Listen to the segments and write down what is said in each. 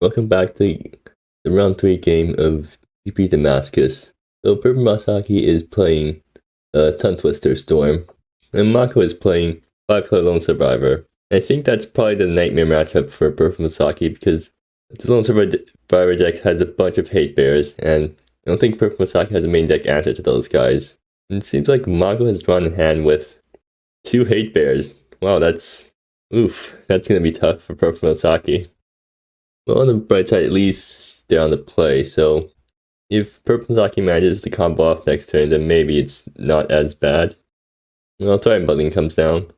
Welcome back to the round 3 game of Damascus. So Purplemurasaki is playing Tongue Twister Storm, and Mako is playing 5-color Lone Survivor. I think that's probably the nightmare matchup for Purplemurasaki because the Lone Survivor deck has a bunch of hate bears, and I don't think Purplemurasaki has a main deck answer to those guys. And it seems like Mako has drawn in hand with 2 hate bears. Wow, that's gonna be tough for Purplemurasaki. Well, on the bright side, at least they're on the play, so if Purplemurasaki manages to combo off next turn, then maybe it's not as bad. Well, Tyrant Building comes down.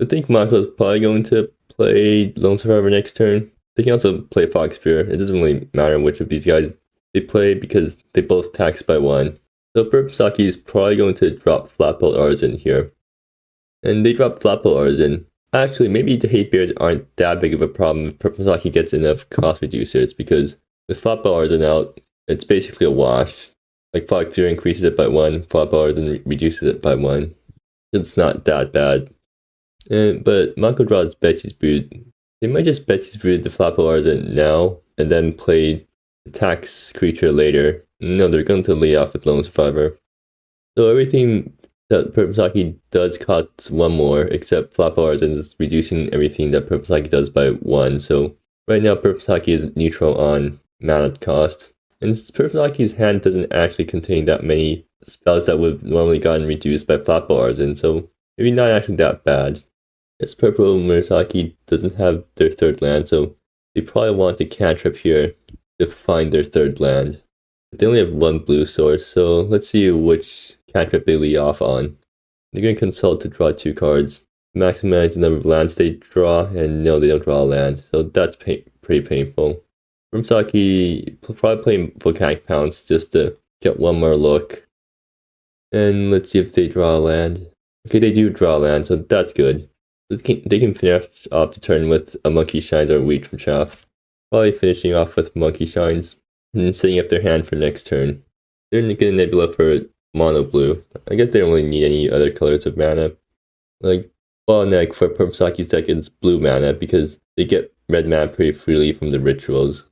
I think Mako is probably going to play Lone Survivor next turn. They can also play Fox Spear. It doesn't really matter which of these guys they play because they both tax by 1. So Purplemurasaki is probably going to drop Flatbolt Artisan here. And they drop Flatbolt Artisan. Actually, maybe the hate bears aren't that big of a problem if Purplemurasaki gets enough cost reducers, because with Flatbolt Artisan out, it's basically a wash. Like Fox Spear increases it by 1, Flatbolt Artisan reduces it by 1. It's not that bad. But Mako draws Betsy's Brood. They might just Betsy's Brood the Flatbolt Artisan now, and then play the tax creature later. No, they're going to lay off with Lone Survivor. So everything that Purplemurasaki does costs 1 more, except Flatbolt Artisan is reducing everything that Purplemurasaki does by 1. So right now Purplemurasaki is neutral on mana cost. And Purplemurasaki's hand doesn't actually contain that many spells that would have normally gotten reduced by Flatbolt Artisan, so maybe not actually that bad. Yes, Purplemurasaki doesn't have their 3rd land, so they probably want to cantrip here to find their 3rd land. But they only have 1 blue source, so let's see which cantrip they lead off on. They're going to consult to draw 2 cards, maximize the number of lands they draw, and no, they don't draw a land, so that's pretty painful. Purplemurasaki probably playing Volcanic Pounce just to get 1 more look. And let's see if they draw a land. Okay, they do draw a land, so that's good. They can finish off the turn with a Monkey Shines or a Weed from Chaff. Probably finishing off with Monkey Shines, and then setting up their hand for next turn. They're going to Nebula for mono blue. I guess they don't really need any other colors of mana. Like, bottleneck for Purplemurasaki's deck is blue mana because they get red mana pretty freely from the rituals.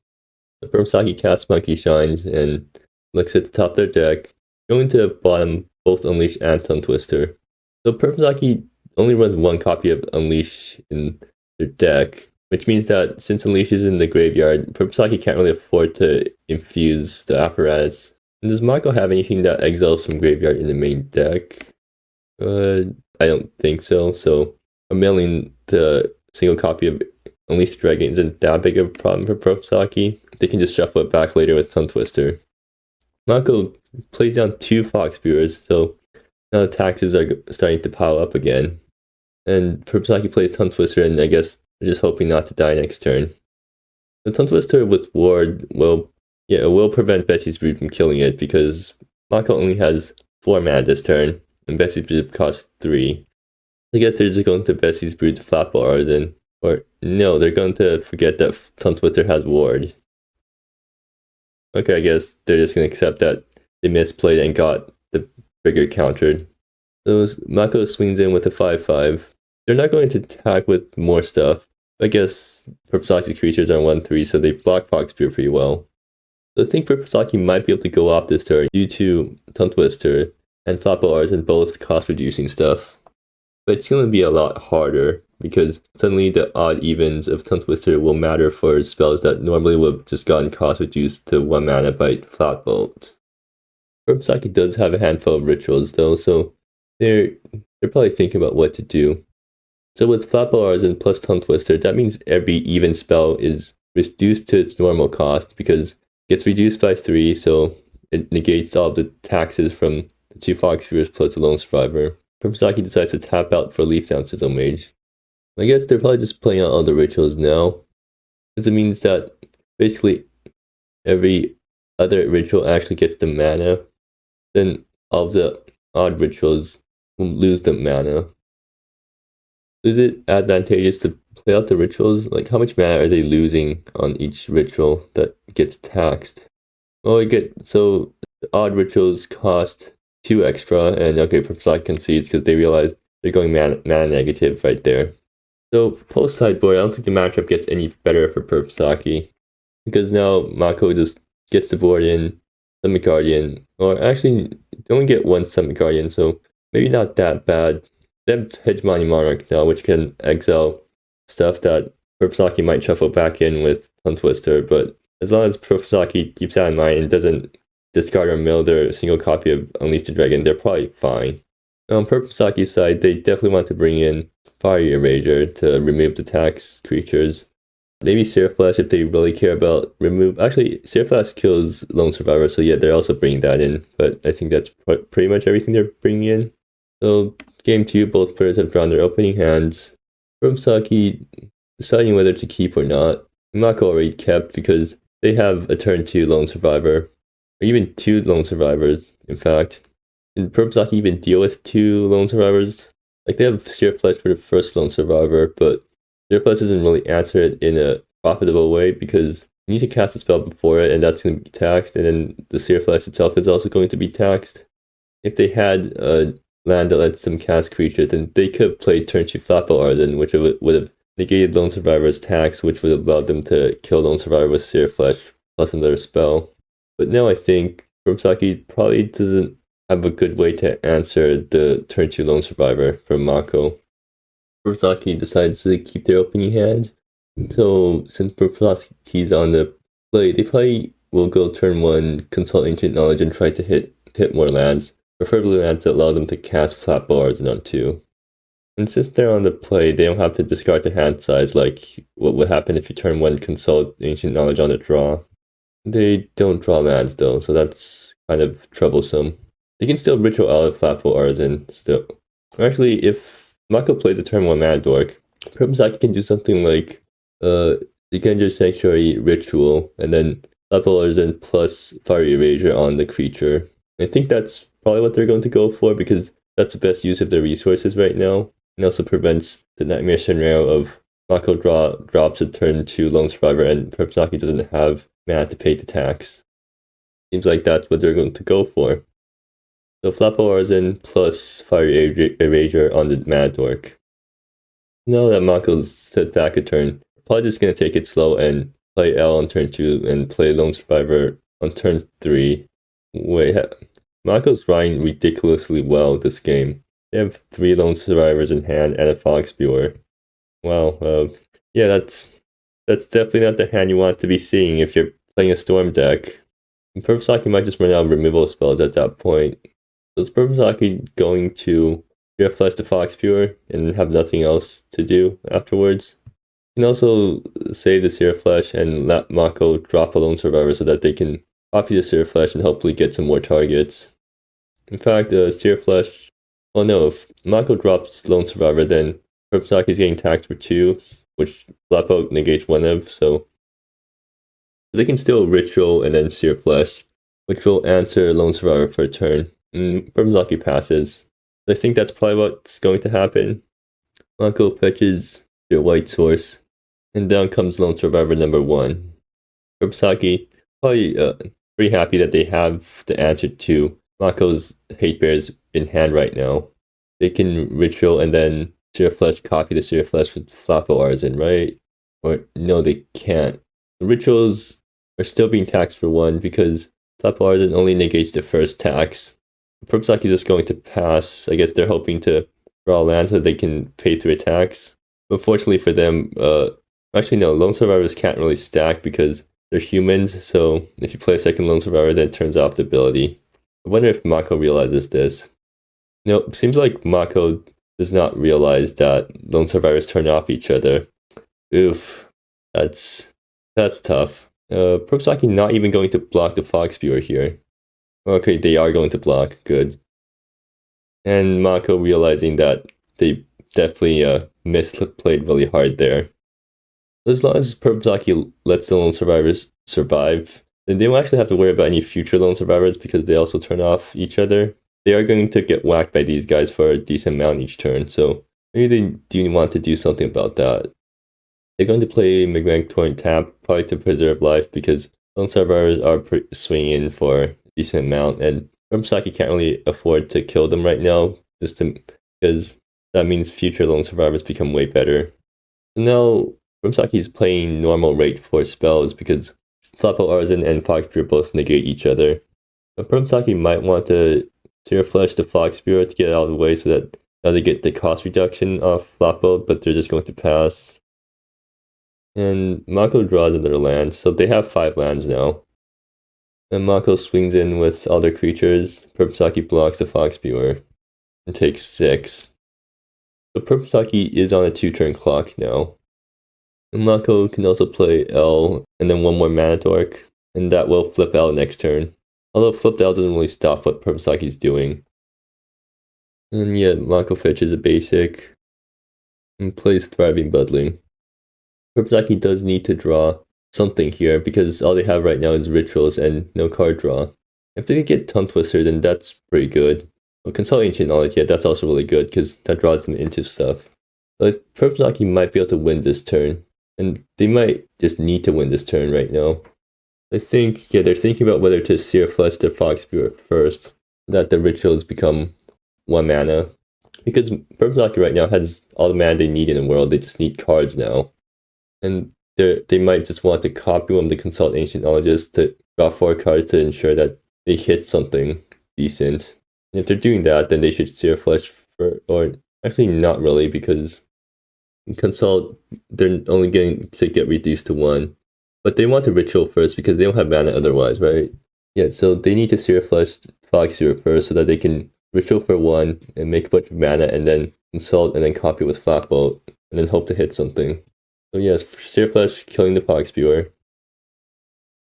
So Purplemurasaki casts Monkey Shines and looks at the top of their deck, going to the bottom both Unleash and Tongue Twister. So Purplemurasaki only runs 1 copy of Unleash in their deck, which means that since Unleash is in the graveyard, Purplemurasaki can't really afford to infuse the apparatus. And does Mako have anything that exiles from graveyard in the main deck? I don't think so. So a mailing the single copy of Unleash the Dragon isn't that big of a problem for Purplemurasaki. They can just shuffle it back later with Tongue Twister. Mako plays down 2 Fox Spears, so now the taxes are starting to pile up again. And Purplemurasaki plays Tongue Twister, and I guess they're just hoping not to die next turn. The Tongue Twister with Ward will prevent Betsy's Brood from killing it, because Mako only has 4 mana this turn, and Betsy's Brood costs 3. I guess they're just going to Betsy's Brood to Flatbolt Artisan. Or no, they're going to forget that Tongue Twister has Ward. Okay, I guess they're just going to accept that they misplayed and got the trigger countered. So Mako swings in with a 5/5. They're not going to attack with more stuff. I guess Purplemurasaki's creatures are 1/3, so they block Fox Spear pretty well. So I think Purplemurasaki might be able to go off this turn due to Tongue Twister and Flatbolt Artisan both cost reducing stuff. But it's going to be a lot harder, because suddenly the odd evens of Tongue Twister will matter for spells that normally would have just gotten cost reduced to 1 mana by Flatbolt. Purplemurasaki does have a handful of rituals though, so they're probably thinking about what to do. So with Flatbolt Artisan plus Tongue Twister, that means every even spell is reduced to its normal cost, because it gets reduced by 3, so it negates all of the taxes from the 2 Fox Spears plus the Lone Survivor. Purplemurasaki decides to tap out for Leaf Down Sizzle Mage. I guess they're probably just playing out all the rituals now, because it means that basically every other ritual actually gets the mana. Then all of the odd rituals will lose the mana. Is it advantageous to play out the rituals? Like, how much mana are they losing on each ritual that gets taxed? Oh, so the odd rituals cost 2 extra, and okay, Purplemurasaki concedes because they realize they're going mana negative right there. So post sideboard, I don't think the matchup gets any better for Purplemurasaki. because now Mako just gets the board in Summit Guardian, or actually they only get one Summit Guardian, so maybe not that bad. They have Hegemony Monarch now, which can exile stuff that Purplemurasaki might shuffle back in with Tongue Twister, but as long as Purplemurasaki keeps that in mind and doesn't discard or mill their single copy of Unleash the Dragon, they're probably fine. On Purplemusaki's side, they definitely want to bring in Fire Erasure to remove the tax creatures. Maybe Searflash if they really care about remove. Actually, Searflash kills Lone Survivor, so yeah, they're also bringing that in. But I think that's pretty much everything they're bringing in. So game 2, both players have drawn their opening hands. Purplemurasaki deciding whether to keep or not. Mako already kept because they have a turn 2 Lone Survivor, or even 2 Lone Survivors, in fact. Can Purplemurasaki even deal with 2 Lone Survivors? Like, they have Searflash for the first Lone Survivor, but Searflash doesn't really answer it in a profitable way because you need to cast a spell before it, and that's going to be taxed, and then the Searflash itself is also going to be taxed. If they had a land that lets them cast creatures, then they could have played turn 2 Flapple Artisan, which would have negated Lone Survivor's tax, which would have allowed them to kill Lone Survivor with Searflash plus another spell. But now I think Purplemurasaki probably doesn't have a good way to answer the turn 2 Lone Survivor from Mako. Purplemurasaki decides to keep their opening hand. So since Purplemurasaki's on the play, they probably will go turn 1, consult Ancient Knowledge, and try to hit more lands. Preferably lands that allow them to cast Flat Bars on 2. And since they're on the play, they don't have to discard the hand size like what would happen if you turn 1 consult Ancient Knowledge on the draw. They don't draw lands though, so that's kind of troublesome. They can still Ritual out Flapple Artisan still. Actually, if Mako plays a turn 1 Mana Dork, Purplemurasaki can do something like Decandra Sanctuary Ritual, and then Flapple Artisan plus Fire Erasure on the creature. I think that's probably what they're going to go for because that's the best use of their resources right now. And also prevents the nightmare scenario of Mako drops a turn 2 Lone Survivor and Purplemurasaki doesn't have mana to pay the tax. Seems like that's what they're going to go for. So Flapple Artisan plus Fire Erasure on the Mad Dork. Now that Mako's set back a turn, probably just going to take it slow and play L on turn 2 and play Lone Survivor on turn 3. Wait, Mako's drawing ridiculously well this game. They have 3 Lone Survivors in hand and a Fog Spewer. Wow, yeah, that's definitely not the hand you want to be seeing if you're playing a Storm deck. Purplemurasaki might just run out of removal spells at that point. So is Purplemurasaki going to Flash the Fog Spewer and have nothing else to do afterwards? You can also save the Searflash and let Mako drop a Lone Survivor so that they can copy the Searflash and hopefully get some more targets. In fact, Searflash, well no, if Mako drops Lone Survivor, then Purplemurasaki is getting taxed for 2, which Flappo negates 1 of, so they can still Ritual and then Searflash, which will answer Lone Survivor for a turn. And Purplemurasaki passes. I think that's probably what's going to happen. Mako fetches their white source, and down comes Lone Survivor number 1. Purplemurasaki probably pretty happy that they have the answer to Mako's Hate Bears in hand right now. They can Ritual and then Searflash copy the Searflash with Flapple Artisan, right? Or no, they can't. The Rituals are still being taxed for 1 because Flapple Artisan only negates the first tax. Purplemurasaki is just going to pass. I guess they're hoping to draw land so they can pay through attacks. But fortunately for them, actually no, Lone Survivors can't really stack because they're humans, so if you play a second Lone Survivor, then it turns off the ability. I wonder if Mako realizes this. No, seems like Mako does not realize that Lone Survivors turn off each other. Oof, that's tough. Purplemurasaki not even going to block the Fog Spewer here. Okay, they are going to block, good. And Mako realizing that they definitely misplayed really hard there. As long as Purplemurasaki lets the Lone Survivors survive, then they won't actually have to worry about any future Lone Survivors because they also turn off each other. They are going to get whacked by these guys for a decent amount each turn, so maybe they do want to do something about that. They're going to play Magnetic Torrent tap, probably to preserve life because Lone Survivors are swinging for a decent amount, and Purplemurasaki can't really afford to kill them right now, because that means future Lone Survivors become way better. So now Purplemurasaki is playing normal rate for spells because Floppo Artisan and Fox Spear both negate each other. But Purplemurasaki might want to Seer Flesh the Fox Spear to get it out of the way so that now they get the cost reduction off Floppo, but they're just going to pass. And Mako draws another land, so they have 5 lands now. And Mako swings in with other creatures. Purplemurasaki blocks the Fox Spear and takes 6. So Purplemurasaki is on a 2-turn clock now. And Mako can also play L and then 1 more Mana Dork, and that will flip L next turn. Although flipped L doesn't really stop what Purplemurasaki is doing. And yeah, Mako fetches a basic and plays Thriving Budling. Purplemurasaki does need to draw something here because all they have right now is Rituals and no card draw. If they can get Tongue Twister, then that's pretty good. Well, Consult Ancient Knowledge, yeah, that's also really good because that draws them into stuff. But Purplemurasaki might be able to win this turn. And they might just need to win this turn right now. I think, yeah, they're thinking about whether to Seer Flesh their Fox Spear first, so that the Rituals become 1 mana. Because Purplemurasaki right now has all the mana they need in the world, they just need cards now. And they might just want to copy one of the Consult Ancient Knowledges to draw 4 cards to ensure that they hit something decent. And if they're doing that, then they should Seer Flesh for, or actually not really, because in Consult, they're only going to get reduced to 1. But they want to Ritual first because they don't have mana otherwise, right? Yeah, so they need to Seer Flesh Fox Spear first so that they can Ritual for 1 and make a bunch of mana and then Consult and then copy with Flat Bolt and then hope to hit something. So yes, Seer Flesh killing the Fox Spear.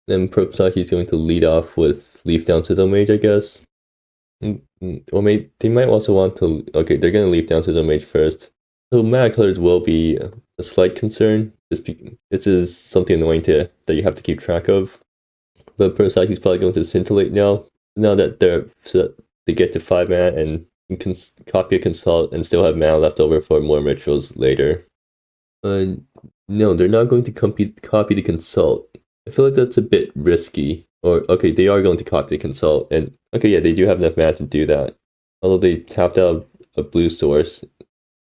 Then Purplemurasaki is going to lead off with Leaf Down Sizzle Mage, I guess. Or maybe they might also want to. Okay, they're going to Leaf Down Sizzle Mage first. So mana colors will be a slight concern. This is something annoying that you have to keep track of. But Purplemurasaki is probably going to Scintillate now. Now that they get to 5 mana and you can copy a Consult and still have mana left over for more Rituals later. No, they're not going to copy the Consult. I feel like that's a bit risky. Or, okay, they are going to copy the Consult. And, okay, yeah, they do have enough mana to do that. Although they tapped out a blue source.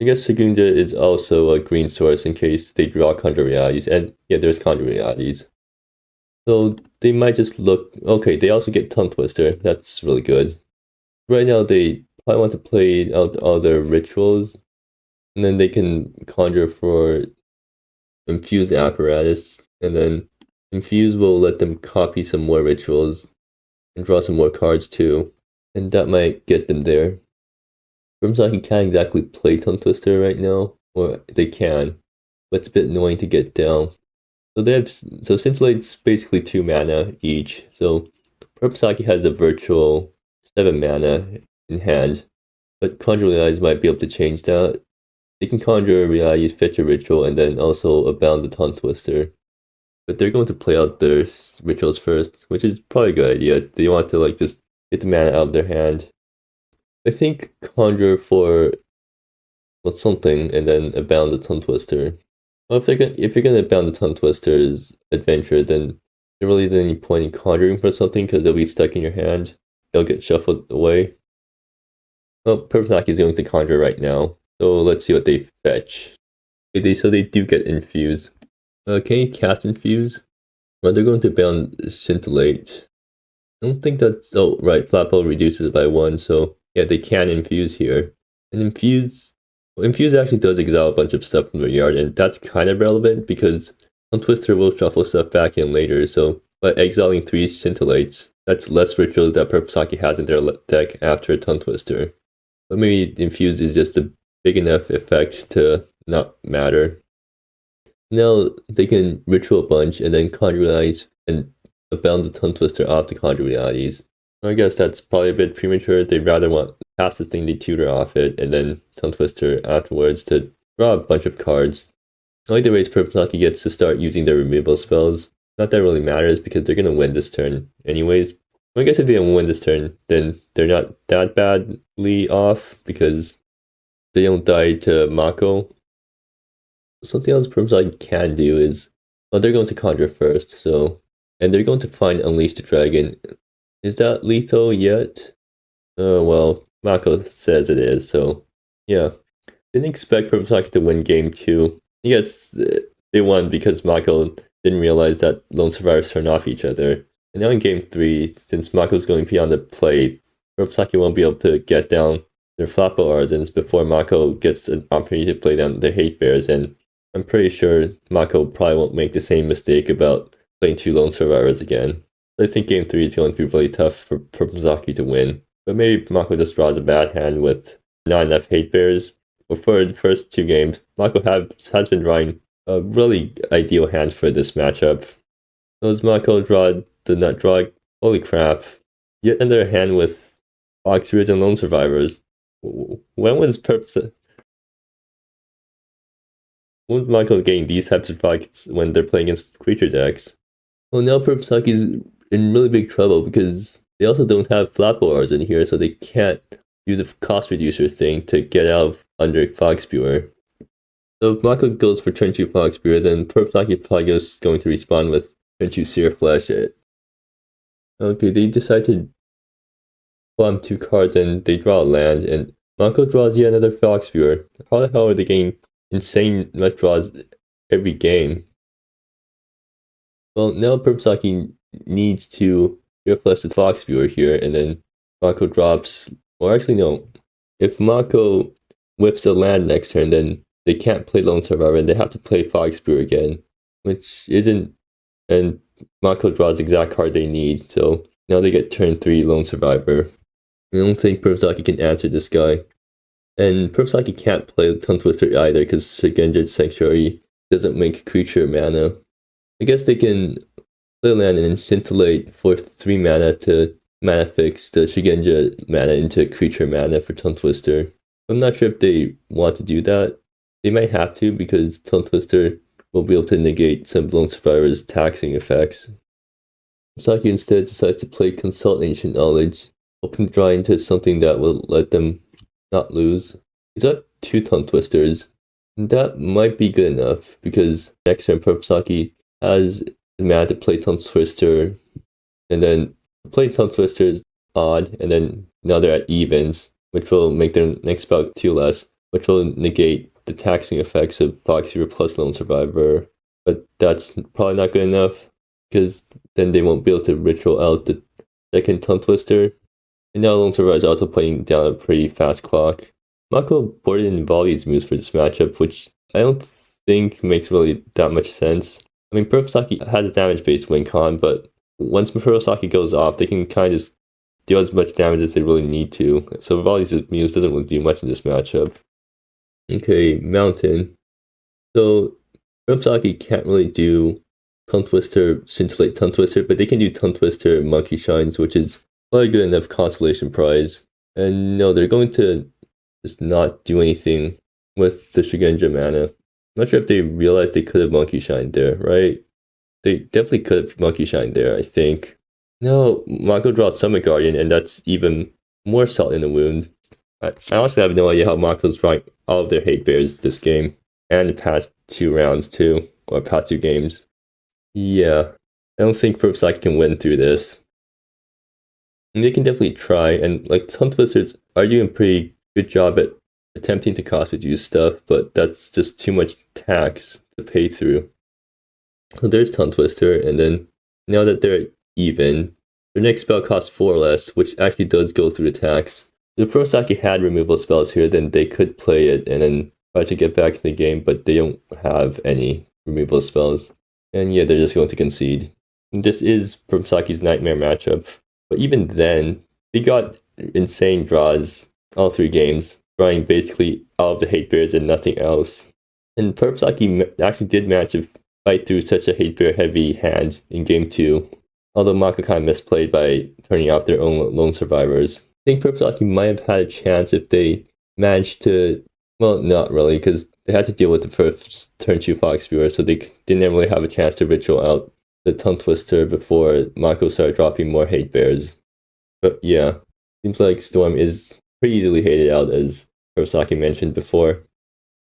I guess Segunda is also a green source in case they draw Conjure Realities. And, yeah, there's Conjure Realities. So, they might just look... Okay, they also get Tongue Twister. That's really good. Right now, they probably want to play out all their Rituals. And then they can conjure for Infuse Apparatus, and then Infuse will let them copy some more Rituals and draw some more cards too, and that might get them there. Purplemurasaki can't exactly play Tongue Twister right now, or they can, but it's a bit annoying to get down. So Scintillate's basically 2 mana each, so Purplemurasaki has a virtual 7 mana in hand, but Conjure Realities might be able to change that. They can Conjure Realities, fetch a Ritual, and then also abound the Tongue Twister. But they're going to play out their Rituals first, which is probably a good idea. They want to like just get the mana out of their hand. I think Conjure for something and then abound the Tongue Twister. Well, if you're gonna abound the Tongue Twister's adventure, then there really isn't any point in conjuring for something because they'll be stuck in your hand. They'll get shuffled away. Well, Purplemurasaki is going to conjure right now. So let's see what they fetch. So they do get Infuse. Can you cast Infuse? Well, they're going to bound Scintillate. I don't think that's... Oh, right. Flapple reduces it by 1, so yeah, they can Infuse here. And Infuse... Well, Infuse actually does exile a bunch of stuff from their yard, and that's kind of relevant because Tongue Twister will shuffle stuff back in later, so by exiling 3 Scintillates, that's less Rituals that Purplemurasaki has in their deck after Tongue Twister. But maybe Infuse is just a big enough effect to not matter. Now they can Ritual a bunch and then Conjure Realities and abound the Tongue Twister off the Conjure Realities. I guess that's probably a bit premature. They'd rather want pass the thing they tutor off it and then Tongue Twister afterwards to draw a bunch of cards. Either way, Purplemurasaki gets to start using their removal spells. Not that really matters because they're gonna win this turn anyways. I guess if they don't win this turn, then they're not that badly off because they don't die to Mako. Something else Purplemurasaki can do is... Well, they're going to conjure first, so... And they're going to find Unleash the Dragon. Is that lethal yet? Well, Mako says it is, so... Yeah. Didn't expect Purplemurasaki to win game 2. I guess they won because Mako didn't realize that lone survivors turn off each other. And now in game 3, since Mako's going to be on the plate, Purplemurasaki won't be able to get down their Flappo Arzens before Mako gets an opportunity to play down the Hate Bears, and I'm pretty sure Mako probably won't make the same mistake about playing 2 lone survivors again. I think game 3 is going to be really tough for Purplemurasaki to win. But maybe Mako just draws a bad hand with not enough Hate Bears. But for the first 2 games, Mako has been drawing a really ideal hand for this matchup. Those Mako draw the nut draw. Holy crap. Yet another hand with Fox Spears and Lone Survivors. When was Mako getting these types of fights when they're playing against creature decks? Well, now Purplemurasaki is in really big trouble because they also don't have Flappo Rs in here, so they can't do the cost reducer thing to get out of under Fox Spear. So if Mako goes for turn 2 Fox Spear, then Purplemurasaki is probably just going to respond with turn 2 Sear Flesh. Okay, they decide to bomb 2 cards and they draw a land, and Mako draws yet another Fox Spear. How the hell are they getting insane nut draws every game? Well, now Purplemurasaki needs to Sear Flesh the Fox Spear here, and then Mako drops. Or actually, no. If Mako whiffs a land next turn, then they can't play Lone Survivor and they have to play Fox Spear again, which isn't. And Mako draws the exact card they need, so now they get turn 3 Lone Survivor. I don't think Purplemurasaki can answer this guy. And Purplemurasaki can't play Tongue Twister either because Shigenja Sanctuary doesn't make creature mana. I guess they can play land and scintillate for 3 mana to mana fix the Shigenja mana into creature mana for Tongue Twister. I'm not sure if they want to do that. They might have to because Tongue Twister will be able to negate some Lone Survivor's taxing effects. Purplemurasaki instead decides to play Consult Ancient Knowledge, hoping to draw into something that will let them not lose. He's up 2 Tongue Twisters, and that might be good enough because next turn Purplemurasaki has the mana to play Tongue Twister, and then playing Tongue Twister is odd, and then now they're at evens, which will make their next spell 2 less, which will negate the taxing effects of Fox Spear plus Lone Survivor. But that's probably not good enough, because then they won't be able to ritual out the second Tongue Twister. And now Lone Survivor is also playing down a pretty fast clock. Mako boarded in Volley's moves for this matchup, which I don't think makes really that much sense. I mean, Purplemurasaki has a damage-based win con, but once Purplemurasaki goes off, they can kind of just deal as much damage as they really need to. So Volley's moves doesn't really do much in this matchup. Okay, Mountain. So Purplemurasaki can't really do Tongue Twister, Scintillate Tongue Twister, but they can do Tongue Twister Monkey Shines, which is probably good enough consolation prize. And no, they're going to just not do anything with the Shigenja mana. I'm not sure if they realized they could have Monkey Shined there, right? They definitely could have Monkey Shined there, I think. No, Mako draws Summit Guardian, and that's even more salt in the wound. I honestly have no idea how Mako's drawing all of their Hate Bears this game, and the past 2 rounds too, or past 2 games. Yeah, I don't think Purplemurasaki can win through this. And they can definitely try, and like Tongue Twisters are doing a pretty good job at attempting to cost reduce stuff, but that's just too much tax to pay through. So there's Tongue Twister, and then now that they're even, their next spell costs 4 less, which actually does go through the tax. If Purplemurasaki had removal spells here, then they could play it and then try to get back in the game, but they don't have any removal spells. And yeah, they're just going to concede. And this is Purplemurasaki's nightmare matchup. But even then, they got insane draws all 3 games, drawing basically all of the Hate Bears and nothing else. And Purplemurasaki actually did manage to fight through such a Hate Bear heavy hand in game 2, although Mako kind of misplayed by turning off their own Lone Survivors. I think Purplemurasaki might have had a chance if they managed to, well, not really, because they had to deal with the first turn 2 Fox Spear, so they didn't really have a chance to ritual out the Tongue Twister before Mako started dropping more Hate Bears. But yeah, seems like Storm is pretty easily hated out, as Purplemurasaki mentioned before.